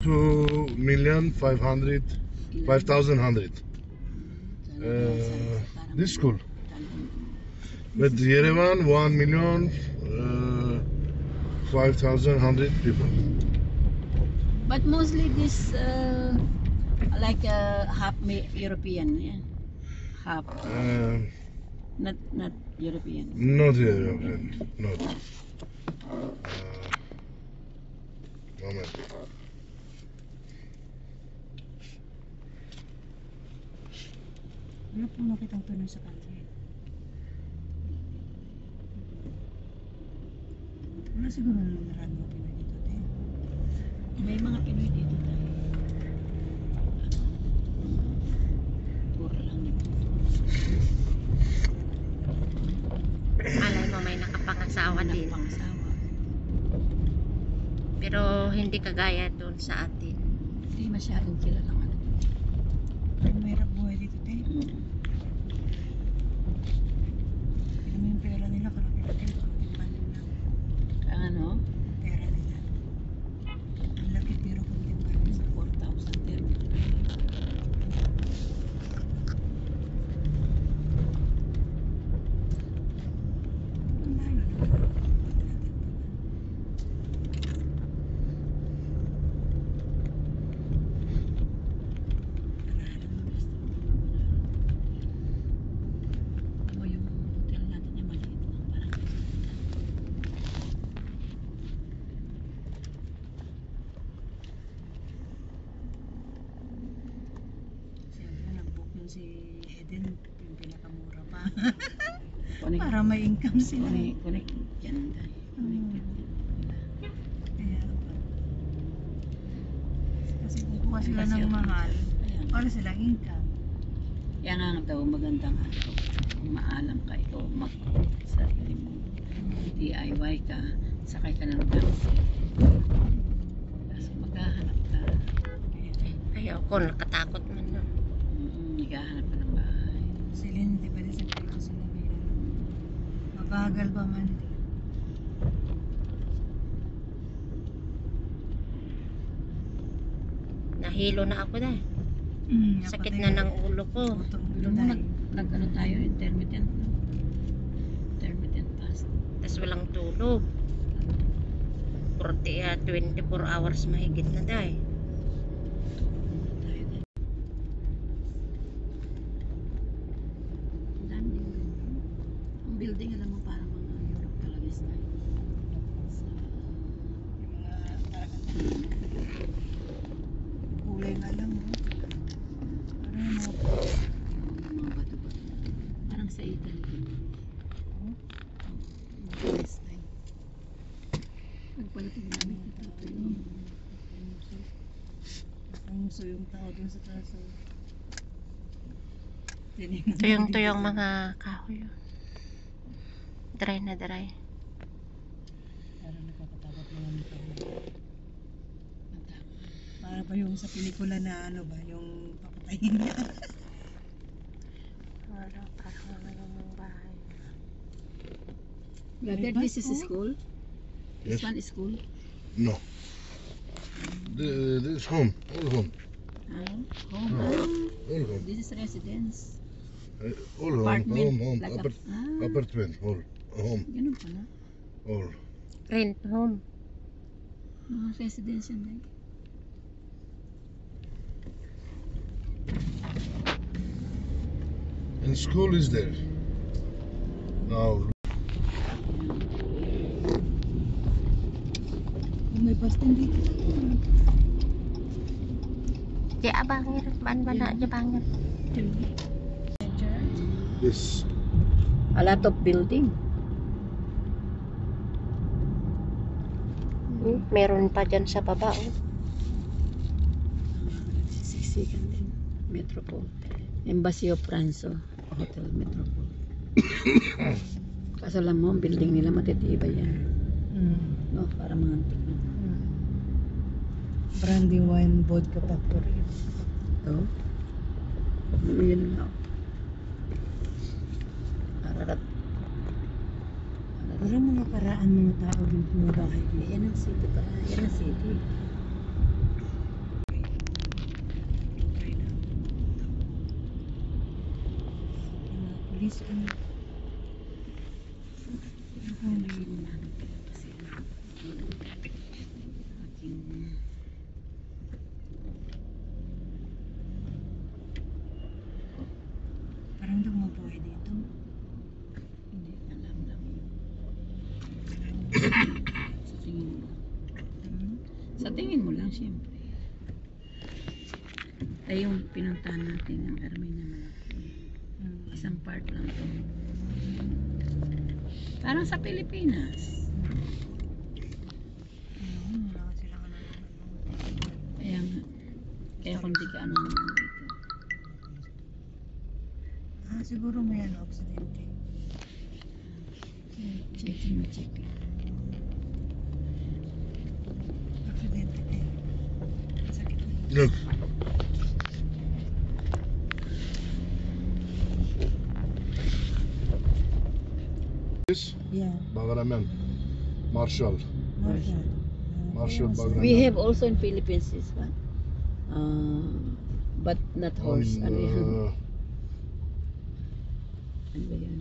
2,500,000, 5,100. This school. But Yerevan 1,000,000 5,100 people. But mostly this like half European, yeah. Half not European. Not European, not. Moment. Wala po nakitang Pinoy sa country. Wala siguro naman mga Pinoy dito, te. May mga Pinoy dito tayo. Puro lang dito. Malay mo may nakapangasawa din. Pangasawa. Pero hindi kagaya doon sa atin. Hindi masyadong kilalang ano. Pero mahirap buhay dito, te. Alam mo yung pera nila, kalaki-laki. Konting lang. Ano? Pera nila. Ang laki pero konting lang. Sa 4,000 din. Ang layo naman. O yung hotel natin yung maliit lang parang Siyempre, nag-book yun si Eden. Yung pinakamura pa. connect. Para may income sila. Connect yan tayo. Connected yan. Kaya, kasi kukuha sila Kasi, ng mahal. Ayan. Para silang income. Yan ang daw magandang araw. Kung maalam ka, ikaw sarili mo. DIY ka, sakay ka ng taxi. Tapos maghahanap ka. Ayaw ko, nakatakot man no. Naghahanap ka ng bahay. Sila hindi pwede sa pwede sila bilang mabagal ba man. Nahilo na ako dahil. Sakit na ng ulo ko. Alam mo, nag-ano tayo, intermittent fast. Tapos walang tulog. 24 hours mahigit na dahil. Ang dami din ganyan. Ang building, alam mo, parang mga Europe talaga style. Sa, Kulay nga lang. Parang mga mga bato-bato. Parang sa Italy. Mga style. Pagpalating namin ito. so yung tao dun sa taso. Tuyong-tuyong mga kahoy. Dry na dry. Parang nakakatakot naman ito. Para pa yung sa pelikula na ano ba, yung papatayin niya. Wala, parang ano ng bahay. Brother, this is a school? This Yes. one is school? No. This home. All home. Home. All home. This is residence. All home. Apartment. Home. Like Apartment. All. Home. ganun pala. All. Rent home. Mga residence yan din. And school is there. Now. May pastin dito. Di abangir, ban ba na di bangir. Yes. A lot of building. Meron pa dyan sa baba. Oh. Siksikan din. Metropole. Embassy of France. Hotel Metropole. Kasi alam mo, ang building nila matitibay yan. No, para mga antik. Brandy Wine Vodka Factory. Ito. Ano yun nga? Ararat. Parang mga paraan mga tao din pumabahay dito. Yan ang city pala. Yan ang city. Bilis ano. Hindi mo namin kaya kasi aking Parang dumubuhay dito. hindi alam lang yun. Sa tingin mo. Hmm? Sa tingin mo lang, siyempre. Ay, yung pinuntahan natin ng Carmen na malaki. Isang part lang to. Parang sa Pilipinas. Wala ka silang ano. Kaya nga. Kaya kung di ka ano naman dito. Siguro may ano, aksidente. Checking mo, checking. Aksidente eh. Sakit na. Look. This Yeah. Bagraman. Marshall. Marshall. Marshall Bagraman. We have also in Philippines this one. But not horse. Ano yun? Ano ba yun?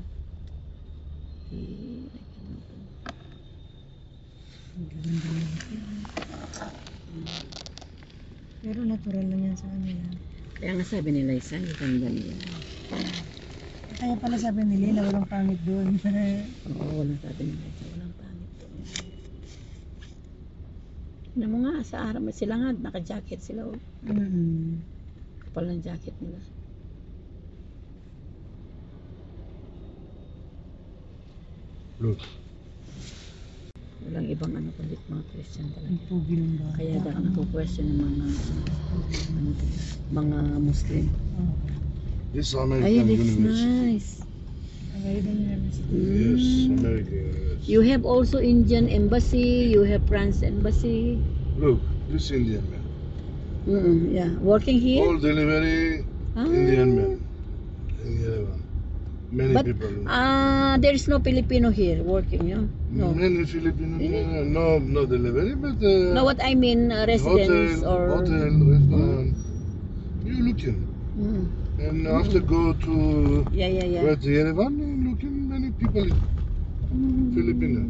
Pero natural lang yan sa kanila. Kaya nga sabi nila isa, ganda nila. Kaya pala sabi nila na walang pangit doon. Oo, walang sabi nila isa, walang pangit doon. Ano mo nga, sa araw, sila nga, naka-jacket sila. Oh. Kapal ng jacket nila. Look. Walang ibang ano kundi mga Christian talaga. Ang pugi ng bata. Kaya dapat nagpo-question ng mga Muslim. Oh. This Ay, American that's university. nice. American University. Yes, Mm. American university. You have also Indian embassy, you have France embassy. Look, this Indian man. Yeah, working here. All delivery Ah. Indian man. In Yerevan. Many But people. there is no Filipino here working, no? No. Many Filipino. No delivery, but No, what I mean, residents or. hotel, restaurant. You looking, Mm. and after go to Yeah. where to Yerevan, you looking many people Filipino.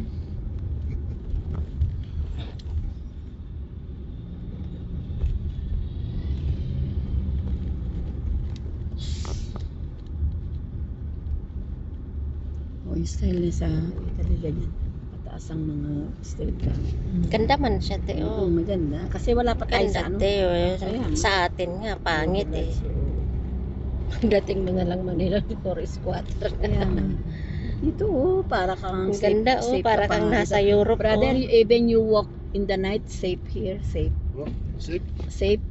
Oh, yung style niya sa Italy, ganyan. Mataas ang mga street car. Ganda man siya, te. Oo, Oh. maganda. Kasi wala pa tayo Ganda, sa ano. te. Oh. Kaya nga. Sa atin nga, pangit eh. Dating mo na lang Manila, 4 squatter. Kaya nga. Ito para kang Ang ganda, oh. safe Para ka kang pa. nasa Europe, Brother, oh. even you walk in the night, safe here, safe. What? Sick? Safe.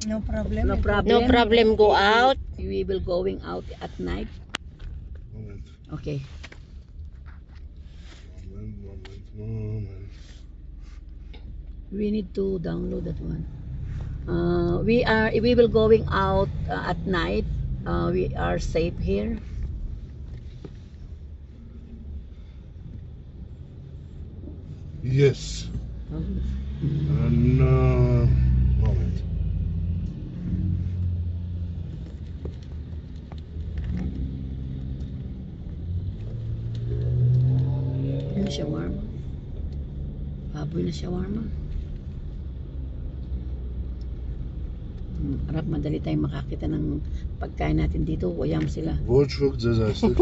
No problem. No problem. No problem, go out. We will going out at night. Moment. Okay. Moment. We need to download that one. We will going out at night. We are safe here. Yes. Um, Moment. Ano shawarma? Baboy na shawarma. Harap madali tayong makakita ng pagkain natin dito. Uyam sila. Wo çok cezası.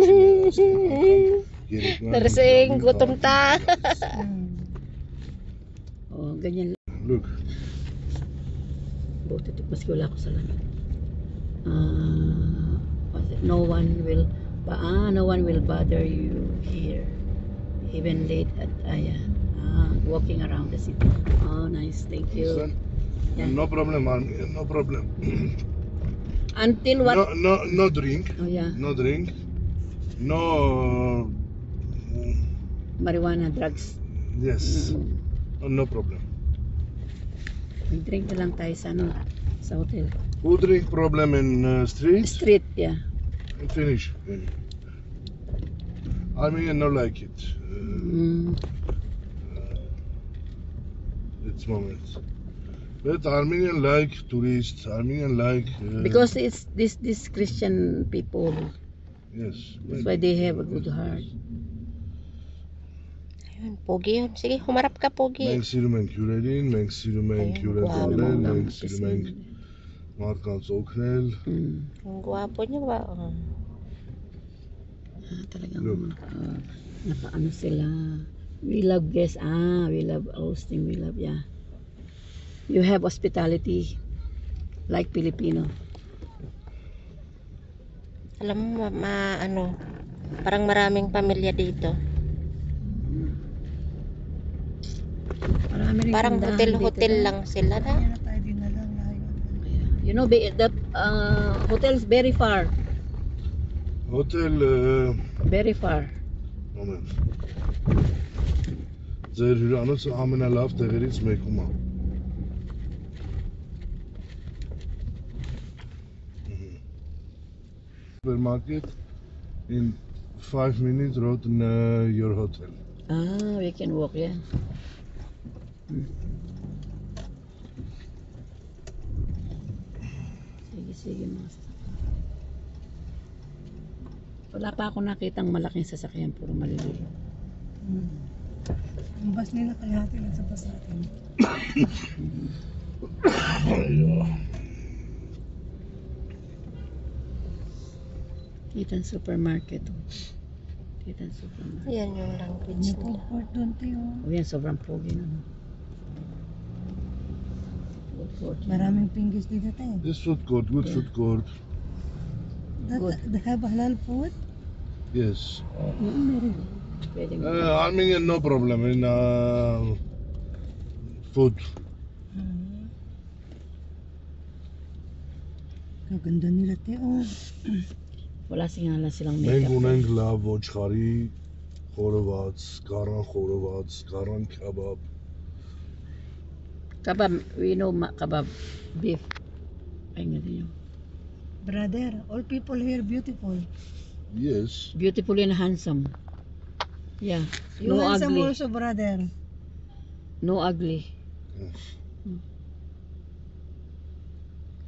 Narsing, gutom ta. Oh, ganyan lang. Look. Buti ito, maski wala ako sa langit. No one will bother you here. Even late at walking around the city. Oh, nice. Thank you. Understand? Yeah. No problem, Army. No problem. Until what? No drink. Oh, yeah. No drink. No. Marijuana, drugs. Yes. No problem. Mag-drink na lang tayo sa ano, sa hotel. Who drink problem in street? Street, yeah. Finish. Armenian no like it. It's moment. But Armenian like tourists. Armenian like. Because it's this Christian people, Yes. That's why they have a good heart. Ayun, pogi yun. Sige, humarap ka, pogi. Մենք սիրում ենք հյուրերին, մենք սիրում ենք Ayun, հյուրեր wow. տալել, Alam mo, մենք սիրում ենք մարդկանց օգնել. Ang gwapo niya ba? Oh. Talagang Look. nakaano sila. We love guests. We love hosting. We love, yeah. You have hospitality like Filipino. Alam mo, ano, parang maraming pamilya dito. Marami rin Parang tindahan hotel-hotel dito, lang sila na. Kaya na tayo din na lang layo. You know, the hotel is very far. Հոթել Very far. moment. Ձեր հյուրանոցը ամենալավ տեղերից մեկում է։ Supermarket in 5 minutes road in your hotel. We can walk, yeah. Sige, master. Wala pa ako nakitang malaking sasakyan, puro maliliit. Ang bus nila kalahati lang sa bus natin. Titan Supermarket. Titan Supermarket. Yan yung language May nila. food court doon tayo. Yan, sobrang pogi na. Food court. Maraming pinggis dito tayo. This food court, good food court. Good. They have halal food? Yes. Meron. Pwede mo. I mean no problem in food. Ang ganda nila tayo. Wala silang Մենք makeup. ունենք լավ ոչխարի խորոված, գառան խորոված, գառան քեբաբ. Kabab, we know kabab, beef. Ay nga din yun. Brother, all people here beautiful. Yes. Beautiful and handsome. Yeah. You No handsome ugly. also, brother. No ugly.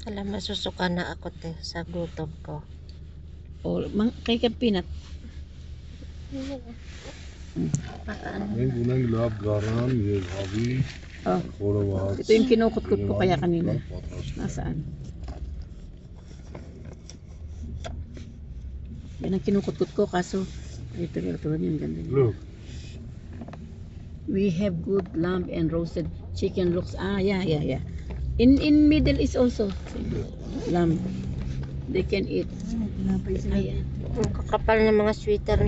Alam, masusuka na ako sa gutom ko. Kay Peanut. Մենք ունենք լավ գառան եւ հավի Oh, խորոված. ito yung kinukutkot ko kaya kanina. Պատրաստ։ Nasaan? Yan ang kinukutkot ko kaso ito yan ganda niya. Look, We have good lamb and roasted chicken looks. Yeah. In Middle East also. Lamb. They can eat. Tinapay sila. Ayan. Ang kakapal ng mga sweater